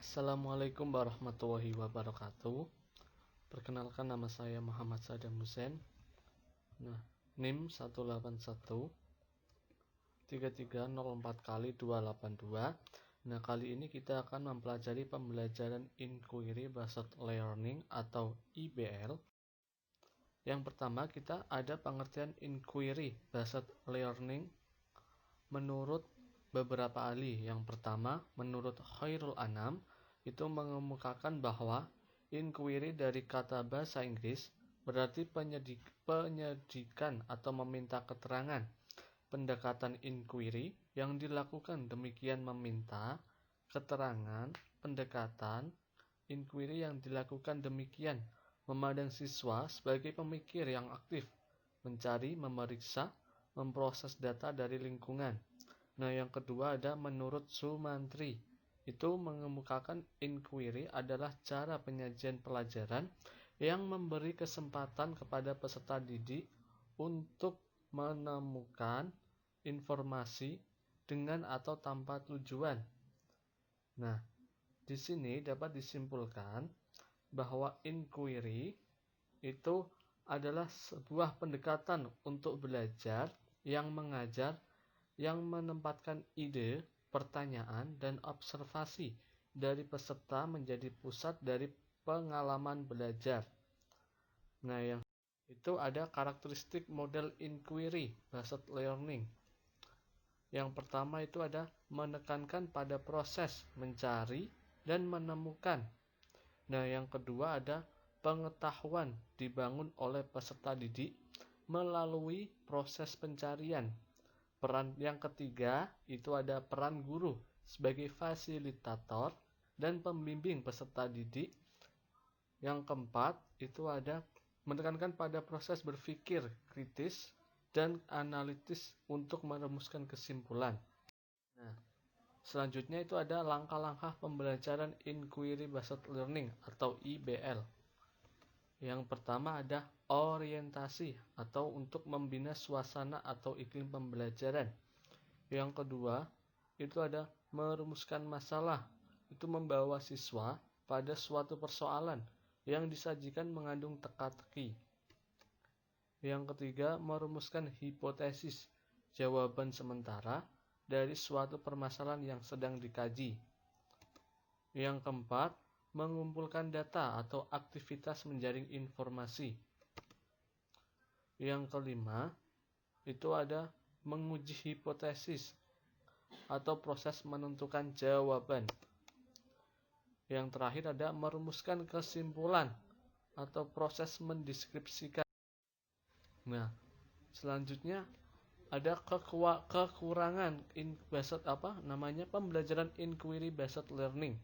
Assalamualaikum warahmatullahi wabarakatuh. Perkenalkan, nama saya Muhammad Sadam Hussein. NIM 1813304x282. Kali ini kita akan mempelajari pembelajaran Inquiry Based Learning atau IBL. Yang pertama, kita ada pengertian Inquiry Based Learning menurut beberapa ahli. Yang pertama, menurut Khairul Anam, itu mengemukakan bahwa inquiry dari kata bahasa Inggris berarti penyidikan atau meminta keterangan. Pendekatan inquiry yang dilakukan demikian meminta keterangan. Pendekatan inquiry yang dilakukan demikian memandang siswa sebagai pemikir yang aktif, mencari, memeriksa, memproses data dari lingkungan. Yang kedua ada menurut Sumantri, itu mengemukakan inquiry adalah cara penyajian pelajaran yang memberi kesempatan kepada peserta didik untuk menemukan informasi dengan atau tanpa tujuan. Di sini dapat disimpulkan bahwa inquiry itu adalah sebuah pendekatan untuk belajar yang mengajar, yang menempatkan ide, pertanyaan, dan observasi dari peserta menjadi pusat dari pengalaman belajar. Yang itu ada karakteristik model inquiry based learning. Yang pertama itu ada menekankan pada proses mencari dan menemukan. Yang kedua ada pengetahuan dibangun oleh peserta didik melalui proses pencarian. Yang ketiga itu ada peran guru sebagai fasilitator dan pembimbing peserta didik. Yang keempat itu ada menekankan pada proses berpikir kritis dan analitis untuk merumuskan kesimpulan. Selanjutnya itu ada langkah-langkah pembelajaran Inquiry Based Learning atau IBL. Yang pertama ada orientasi atau untuk membina suasana atau iklim pembelajaran. Yang kedua itu ada merumuskan masalah, itu membawa siswa pada suatu persoalan yang disajikan mengandung teka-teki. Yang ketiga merumuskan hipotesis, jawaban sementara dari suatu permasalahan yang sedang dikaji. Yang keempat, mengumpulkan data atau aktivitas menjaring informasi. Yang kelima, itu ada menguji hipotesis atau proses menentukan jawaban. Yang terakhir ada merumuskan kesimpulan atau proses mendeskripsikan. Selanjutnya ada kekurangan pembelajaran inquiry based learning.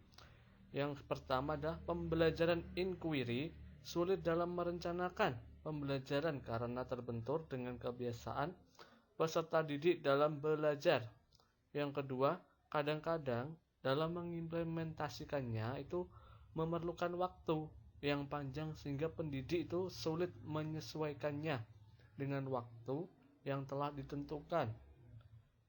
Yang pertama adalah pembelajaran inquiry sulit dalam merencanakan pembelajaran karena terbentur dengan kebiasaan peserta didik dalam belajar. Yang kedua, kadang-kadang dalam mengimplementasikannya itu memerlukan waktu yang panjang sehingga pendidik itu sulit menyesuaikannya dengan waktu yang telah ditentukan.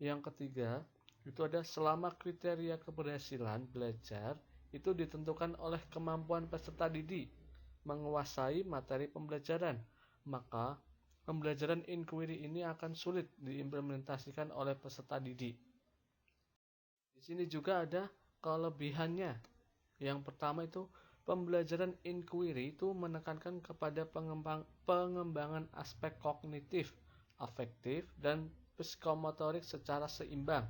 Yang ketiga, itu ada selama kriteria keberhasilan belajar itu ditentukan oleh kemampuan peserta didik menguasai materi pembelajaran, maka pembelajaran inquiry ini akan sulit diimplementasikan oleh peserta didik. Di sini juga ada kelebihannya. Yang pertama itu pembelajaran inquiry itu menekankan kepada pengembangan aspek kognitif, afektif, dan psikomotorik secara seimbang.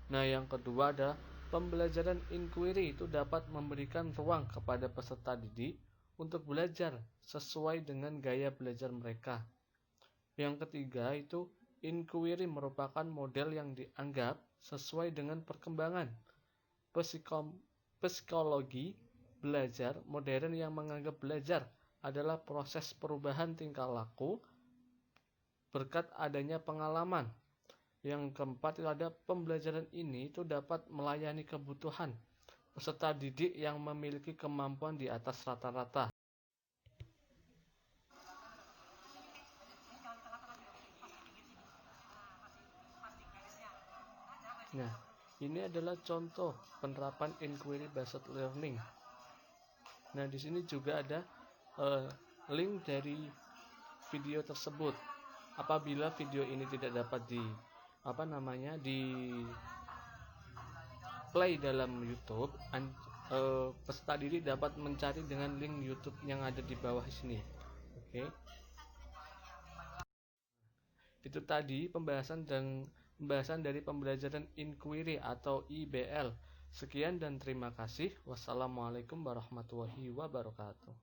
Yang kedua ada pembelajaran inquiry itu dapat memberikan ruang kepada peserta didik untuk belajar sesuai dengan gaya belajar mereka. Yang ketiga itu inquiry merupakan model yang dianggap sesuai dengan perkembangan psikologi belajar modern yang menganggap belajar adalah proses perubahan tingkah laku berkat adanya pengalaman. Yang keempat itu ada pembelajaran ini itu dapat melayani kebutuhan peserta didik yang memiliki kemampuan di atas rata-rata. Ini adalah contoh penerapan inquiry based learning. Nah, di sini juga ada link dari video tersebut. Apabila video ini tidak dapat di play dalam YouTube, peserta didik dapat mencari dengan link YouTube yang ada di bawah sini. Oke. Itu tadi pembahasan dari pembelajaran inquiry atau IBL. Sekian dan terima kasih. Wassalamualaikum warahmatullahi wabarakatuh.